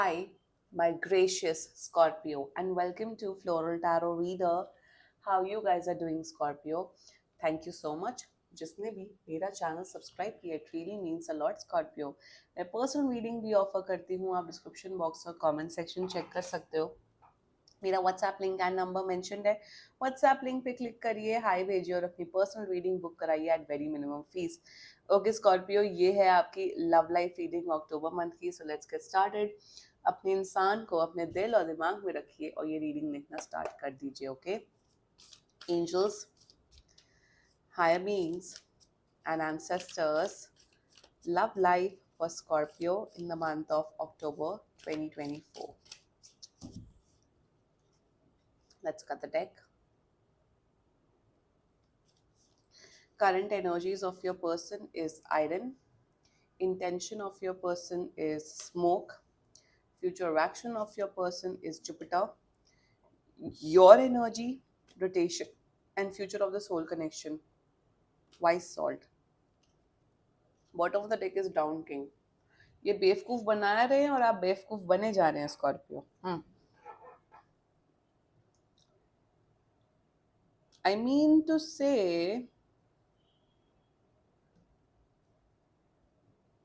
Hi, my gracious Scorpio, and welcome to Floral Tarot Reader. How you guys are doing, Scorpio? Thank you so much. जिसने भी मेरा channel subscribe किया it really means a lot Scorpio. मैं personal reading भी offer करती हूँ, आप description box और कमेंट सेक्शन चेक कर सकते हो। मेरा WhatsApp link and number mentioned है। व्हाट्सएप लिंक पे क्लिक करिए, हाई भेजिए और अपनी पर्सनल रीडिंग बुक कराइए at very minimum fees. Okay Scorpio, ये है आपकी love life reading October month की। So let's get started. अपने इंसान को अपने दिल और दिमाग में रखिए और ये रीडिंग लिखना स्टार्ट कर दीजिए। Okay angels, higher beings and ancestors, love life for Scorpio in the month of October 2024. Let's cut the deck. Current energies of your person is iron. Intention of your person is smoke. Future action of your person is Jupiter. Your energy, rotation, and future of the soul connection, wise salt. Bottom of the deck is down king. ये बेवकूफ बना रहे हैं और आप बेवकूफ बने जा रहे हैं Scorpio. I mean to say,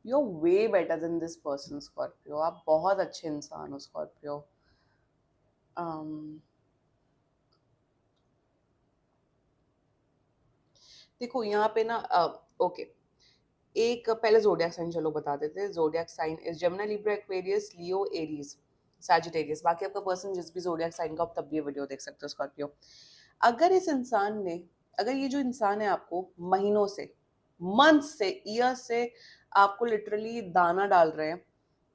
you're way better than this person, Scorpio. आप बहुत अच्छे इंसान हो Scorpio. देखो यहाँ पे ना ओके, एक पहले जोडियक साइन चलो बता देते हैं। Zodiac sign is Gemini, Libra, Aquarius, Leo, Aries, Sagittarius. बाकी आपका पर्सन जिस भी जोडियक साइन का, आप तब भी ये वीडियो देख सकते हो स्कॉर्पियो। अगर इस इंसान ने, अगर ये जो इंसान है आपको महीनों से, मंथ से, ईयर से आपको लिटरली दाना डाल रहे हैं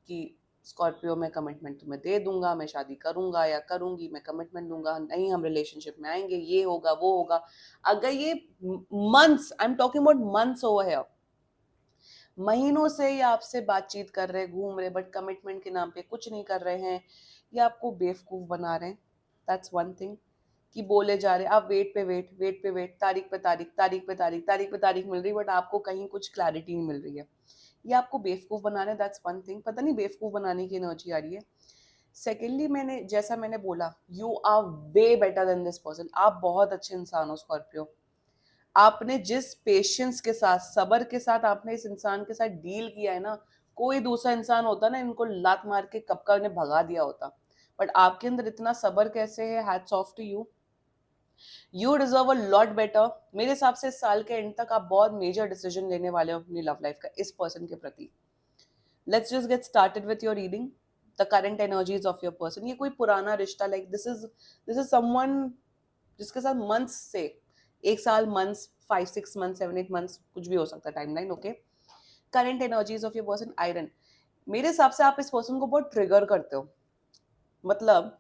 कि स्कॉर्पियो मैं कमिटमेंट तुम्हें दे दूंगा, मैं शादी करूंगा या करूंगी, मैं कमिटमेंट दूंगा, नहीं हम रिलेशनशिप में आएंगे, ये होगा वो होगा। अगर ये months, I am talking about months over here, महीनों से ये आपसे बातचीत कर रहे, घूम रहे, बट कमिटमेंट के नाम पे कुछ नहीं कर रहे हैं, ये आपको बेवकूफ बना रहे हैं। दैट्स वन थिंग कि बोले जा रहे आप वेट पे वेट, वेट पे वेट, तारीख पे तारीख, तारीख पे तारीख, तारीख पे तारीख मिल रही, बट आपको कहीं कुछ क्लैरिटी नहीं मिल रही है। ये आपको बेवकूफ बना रहे हैं। That's one thing. पता नहीं बेवकूफ बनाने की एनर्जी आ रही है। सेकेंडली, मैंने बोला, you are way better than this person. आप बहुत अच्छे इंसान हो स्कॉर्पियो। आपने जिस पेशेंस के साथ, सबर के साथ आपने इस इंसान के साथ डील किया है ना, कोई दूसरा इंसान होता ना, इनको लात मार के कब का इन्हें भगा दिया होता। बट आपके अंदर इतना सबर कैसे है? Hats off to you. You deserve a lot better. मेरे हिसाब से इस साल के एंड तक आप बहुत मेजर डिसीजन लेने वाले हो अपनी लव लाइफ का इस पर्सन के प्रति। Let's just get started with your reading the current energies of your person. ये कोई पुराना रिश्ता, लाइक दिस इज समवन जिसके साथ मंथ्स से, एक साल, मंथ्स, 5 6 मंथ्स, 7 8 मंथ्स, कुछ भी हो सकता है time line. Okay, current energies of your person iron. मेरे हिसाब से आप इस पर्सन को बहुत ट्रिगर करते हो। मतलब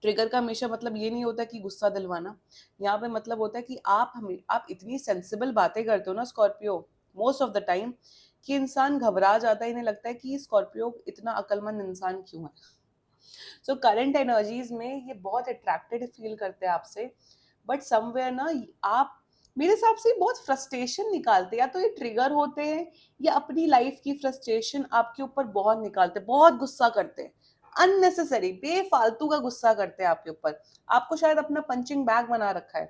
ट्रिगर का हमेशा मतलब ये नहीं होता कि गुस्सा दिलवाना। यहाँ पे मतलब होता है कि आप इतनी सेंसिबल बातें करते हो ना Scorpio, most of the time, कि इंसान घबरा जाता है। इन्हें लगता है कि स्कॉर्पियो इतना अक्लमंद इंसान क्यों है। सो करंट एनर्जीज में ये बहुत अट्रैक्टेड फील करते हैं आपसे, बट समवेयर ना आप मेरे हिसाब से बहुत फ्रस्ट्रेशन निकालते हैं। या तो ये ट्रिगर होते हैं या अपनी लाइफ की फ्रस्ट्रेशन आपके ऊपर बहुत निकालते हैं, बहुत गुस्सा करते हैं, अननेसेसरी बेफालतू का गुस्सा करते हैं आपके ऊपर। आपको शायद अपना पंचिंग बैग बना रखा है।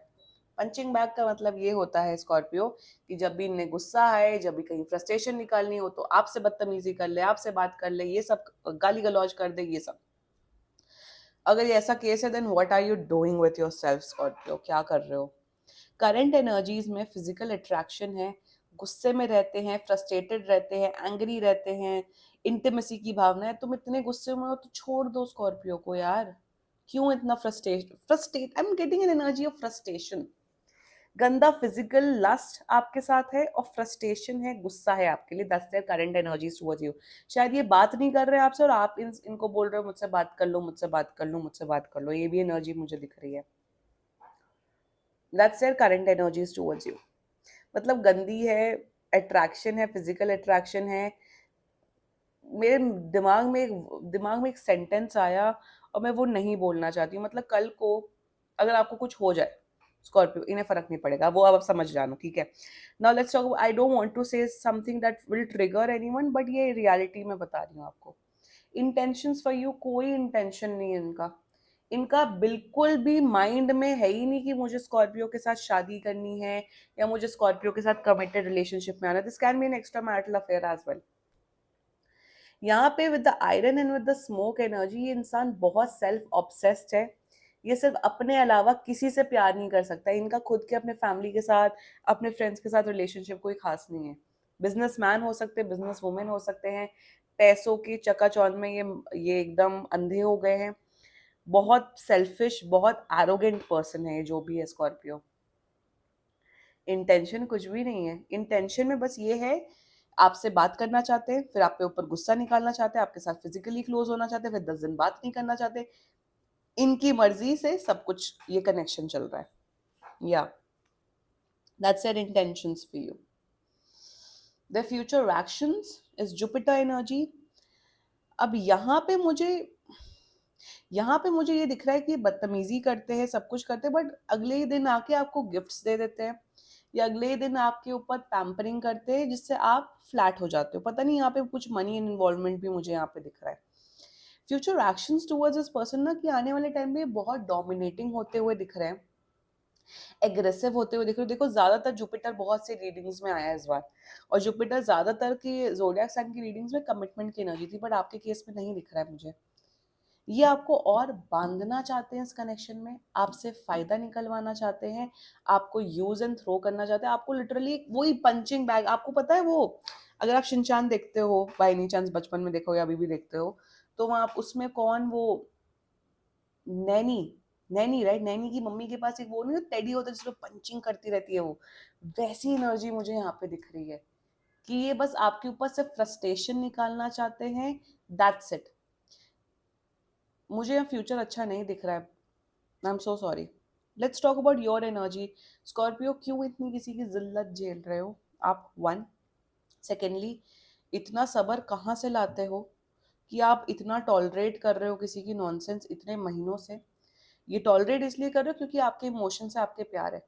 पंचिंग बैग का मतलब ये होता है स्कॉर्पियो कि जब भी इन्हें गुस्सा आए, जब भी कहीं फ्रस्ट्रेशन निकालनी हो, तो आपसे बदतमीजी कर ले, आपसे बात कर ले, ये सब गाली गलौज कर दे, ये सब। अगर ये ऐसा केस है, then what are you doing with yourself Scorpio? क्या कर रहे हो? करंट एनर्जीज में फिजिकल अट्रैक्शन है, गुस्से में रहते हैं, फ्रस्ट्रेटेड रहते हैं, एंग्री रहते हैं, इंटीमेसी की भावना है। तुम इतने गुस्से में हो तो छोड़ दो स्कॉर्पियो को यार। क्यों इतना frustrate I am getting an energy of frustration. गंदा फिजिकल लस्ट आपके साथ है और फ्रस्ट्रेशन है, गुस्सा है आपके लिए। That's their current energies towards you. शायद ये बात नहीं कर रहे आपसे और आप इनको बोल रहे हो मुझसे बात कर लो, मुझसे बात कर लो, मुझसे बात कर लो। ये भी एनर्जी मुझे दिख रही है। That's their current energies towards you. मतलब गंदी है, अट्रैक्शन है, फिजिकल अट्रैक्शन है। मेरे दिमाग में एक सेंटेंस आया और मैं वो नहीं बोलना चाहती हूँ। मतलब कल को अगर आपको कुछ हो जाए स्कॉर्पियो, इन्हें फर्क नहीं पड़ेगा, वो अब आप समझ जाना, ठीक है। Now let's talk. I don't want to say something that will trigger anyone, but ये रियलिटी में बता रही हूँ आपको। इंटेंशंस फॉर यू, कोई इंटेंशन नहीं है इनका। इनका बिल्कुल भी माइंड में है ही नहीं कि मुझे स्कॉर्पियो के साथ शादी करनी है या मुझे स्कॉर्पियो के साथ कमिटेड रिलेशनशिप में आना। This can be an extra marital affair as well. यहाँ पे with the iron and with the smoke energy, ये इंसान बहुत सेल्फ ऑब्सेस्ड है। ये सिर्फ अपने अलावा किसी से प्यार नहीं कर सकता। इनका खुद के अपने फैमिली के साथ, अपने फ्रेंड्स के साथ रिलेशनशिप कोई खास नहीं है। बिजनेसमैन हो सकते हैं, बिजनेस वुमेन हो सकते हैं, पैसों की चकाचौंध में ये एकदम अंधे हो गए हैं। बहुत सेल्फिश, बहुत एरोगेंट पर्सन है ये जो भी है स्कॉर्पियो। इंटेंशन कुछ भी नहीं है। इंटेंशन में बस ये है, आपसे बात करना चाहते हैं, फिर आप पे ऊपर गुस्सा निकालना चाहते हैं, आपके साथ फिजिकली क्लोज होना चाहते हैं, फिर 10 दिन बात नहीं करना चाहते। इनकी मर्जी से सब कुछ ये कनेक्शन चल रहा है। या that's their intentions for you. The future actions is Jupiter energy. अब यहाँ पे मुझे ये दिख रहा है कि बदतमीजी करते हैं, सब कुछ करते हैं, बट अगले ही दिन आके आपको गिफ्ट्स दे देते हैं, या अगले ही दिन आपके ऊपर पैम्परिंग करते हैं जिससे आप फ्लैट हो जाते हो। पता नहीं, यहाँ पे कुछ मनी इन्वॉल्वमेंट भी मुझे यहाँ पे दिख रहा है। Future actions towards this person ना, कि आने वाले टाइम में बहुत डोमिनेटिंग होते हुए दिख रहे हैं, एग्रेसिव होते हुए दिख रहे हो। देखो, ज्यादातर जुपिटर बहुत सी रीडिंग्स में आया है इस बार, और जुपिटर ज्यादातर की जोडियाक साइन की रीडिंग्स में कमिटमेंट की एनर्जी थी, बट आपके केस में नहीं दिख रहा है मुझे। ये आपको और बांधना चाहते हैं इस कनेक्शन में, आपसे फायदा निकलवाना चाहते हैं, आपको यूज एंड थ्रो करना चाहते हैं, आपको लिटरली वही पंचिंग बैग। आपको पता है वो, अगर आप शिनचान देखते हो बाय एनी चांस, बचपन में देखो या अभी भी देखते हो, तो वहाँ आप उसमें कौन वो नैनी, नैनी राइट, नैनी की मम्मी के पास एक वो नहीं टेडी होता है जिसमें पंचिंग करती रहती है वो, वैसी एनर्जी मुझे यहाँ पे दिख रही है कि ये बस आपके ऊपर से फ्रस्ट्रेशन निकालना चाहते हैं। That's it. मुझे यहाँ फ्यूचर अच्छा नहीं दिख रहा है। I am so sorry. Let's talk about your energy. Scorpio, क्यों इतनी किसी की जिल्लत झेल रहे हो आप? वन, सेकेंडली, इतना सब्र कहाँ से लाते हो कि आप इतना टॉलरेट कर रहे हो किसी की नॉनसेंस इतने महीनों से? ये टॉलरेट इसलिए कर रहे हो क्योंकि आपके इमोशन से आपके प्यार है।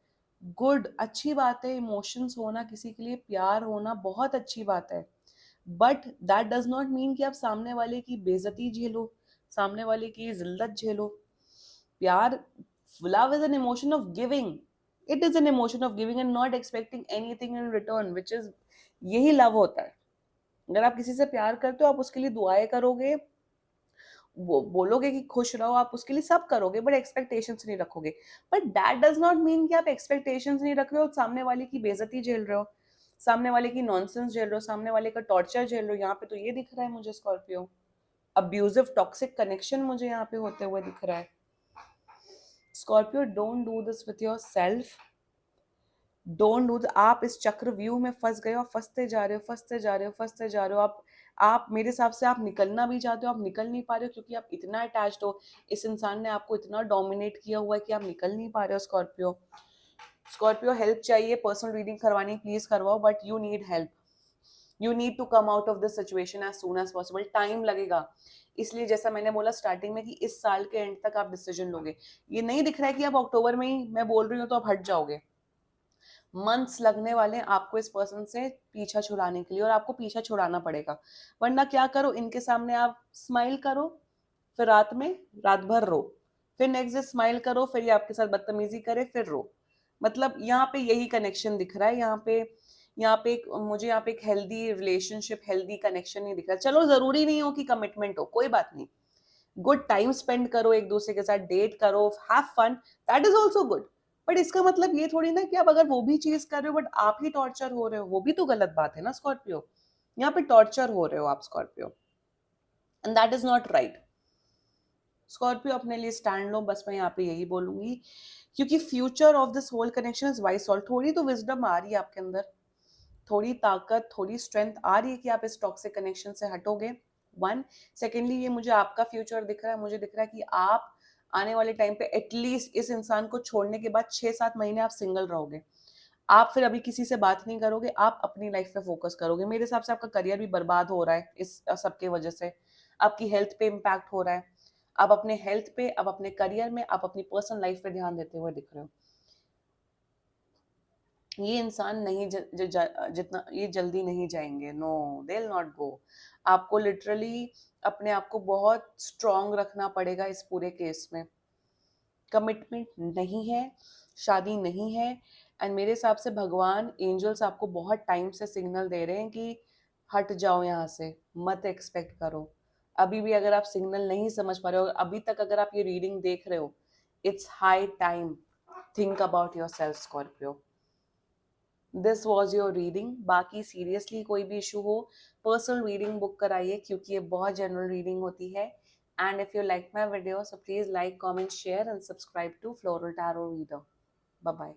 गुड, अच्छी बात है, इमोशंस होना, किसी के लिए प्यार होना बहुत अच्छी बात है, but that does not mean कि आप सामने वाले की बेइज्जती झेलो, सामने वाले की जिल्लत झेलो। प्यार, love is an emotion of giving. It is an emotion of giving and not expecting anything in return, which is, यही लव होता है। अगर आप किसी से प्यार करते हो, आप उसके लिए दुआएं करोगे, वो बोलोगे कि खुश रहो, आप उसके लिए सब करोगे, बट एक्सपेक्टेशंस नहीं रखोगे। But that does not mean कि आप एक्सपेक्टेशंस नहीं रख रहे हो, सामने वाले की बेइज्जती झेल रहे हो, सामने वाले की नॉनसेंस झेल रहे हो, सामने वाले का टॉर्चर झेल रहे हो। यहाँ पे तो ये दिख रहा है मुझे स्कॉर्पियो, अब्यूजिव टॉक्सिक कनेक्शन मुझे यहाँ पे होते हुए दिख रहा है। Scorpio, don't do this with your self, don't do. आप इस चक्रव्यूह में फंस गए हो, फंसते जा रहे हो, फंसते जा रहे हो, फंसते जा रहे हो। आप मेरे हिसाब से आप निकलना भी चाहते हो, आप निकल नहीं पा रहे हो क्योंकि आप इतना अटैच्ड हो। इस इंसान ने आपको इतना डोमिनेट किया हुआ है कि आप निकल नहीं पा रहे हो। स्कॉर्पियो, स्कॉर्पियो, हेल्प चाहिए, पर्सनल रीडिंग करवानी प्लीज करवाओ, but you need help. You need to come out of this situation as soon as possible. Time लगेगा, इसलिए जैसा मैंने बोला स्टार्टिंग में कि इस साल के एंड तक आप डिसीजन लोगे। ये नहीं दिख रहा है कि आप अक्टूबर में ही मैं बोल रही हूँ तो आप हट जाओगे। मंथ्स लगने वाले हैं आपको इस पर्सन से पीछा छुड़ाने के लिए, और आपको पीछा छुड़ाना पड़ेगा। वरना क्या करो, इनके सामने आप स्माइल करो, फिर रात भर रो, फिर नेक्स्ट डे स्माइल करो, फिर ये आपके साथ बदतमीजी करे, फिर रो। मतलब यहाँ पे यही कनेक्शन दिख रहा है। मुझे यहाँ पे एक हेल्दी रिलेशनशिप, हेल्दी कनेक्शन नहीं दिख रहा। चलो, जरूरी नहीं हो कि कमिटमेंट हो, कोई बात नहीं। गुड टाइम स्पेंड करो एक दूसरे के साथ, डेट करो, have fun, that is also good. But इसका मतलब ये थोड़ी ना कि आप अगर वो भी चीज कर रहे हो बट आप ही टॉर्चर हो रहे हो, वो भी तो गलत बात है ना स्कॉर्पियो। यहाँ पे टॉर्चर हो रहे हो आप Scorpio, and that is not right. Scorpio, अपने लिए स्टैंड लो, बस मैं यहाँ पे यही बोलूंगी, क्योंकि future of this whole connection is wise salt. थोड़ी तो विजडम आ रही है आपके अंदर, थोड़ी ताकत, थोड़ी स्ट्रेंथ आ रही है कि आप इस टॉक्सिक कनेक्शन से हटोगे। वन, सेकेंडली, ये मुझे आपका फ्यूचर दिख रहा है। मुझे दिख रहा है कि आप आने वाले टाइम पे एटलीस्ट इस इंसान को छोड़ने के बाद 6-7 महीने आप सिंगल रहोगे। आप फिर अभी किसी से बात नहीं करोगे, आप अपनी लाइफ पे फोकस करोगे। मेरे हिसाब से आपका करियर भी बर्बाद हो रहा है इस सबके वजह से, आपकी हेल्थ पे इम्पैक्ट हो रहा है। आप अपने हेल्थ पे, आप अपने करियर में, आप अपनी पर्सनल लाइफ पे ध्यान देते हुए दिख रहे हो। ये इंसान नहीं जितना ये जल्दी नहीं जाएंगे, no, they will not go. आपको लिटरली अपने आप को बहुत स्ट्रांग रखना पड़ेगा इस पूरे केस में। कमिटमेंट नहीं है, शादी नहीं है, एंड मेरे हिसाब से भगवान एंजल्स आपको बहुत टाइम से सिग्नल दे रहे हैं कि हट जाओ यहाँ से, मत एक्सपेक्ट करो। अभी भी अगर आप सिग्नल नहीं समझ पा रहे हो, अभी तक अगर आप ये रीडिंग देख रहे हो, it's high time, think about your self Scorpio. This was your reading. बाकी सीरियसली कोई भी इशू हो, पर्सनल रीडिंग बुक कराइए, क्योंकि ये बहुत जनरल रीडिंग होती है। And if you like my video, so please like, comment, share and subscribe to Floral Tarot Reader. Bye bye.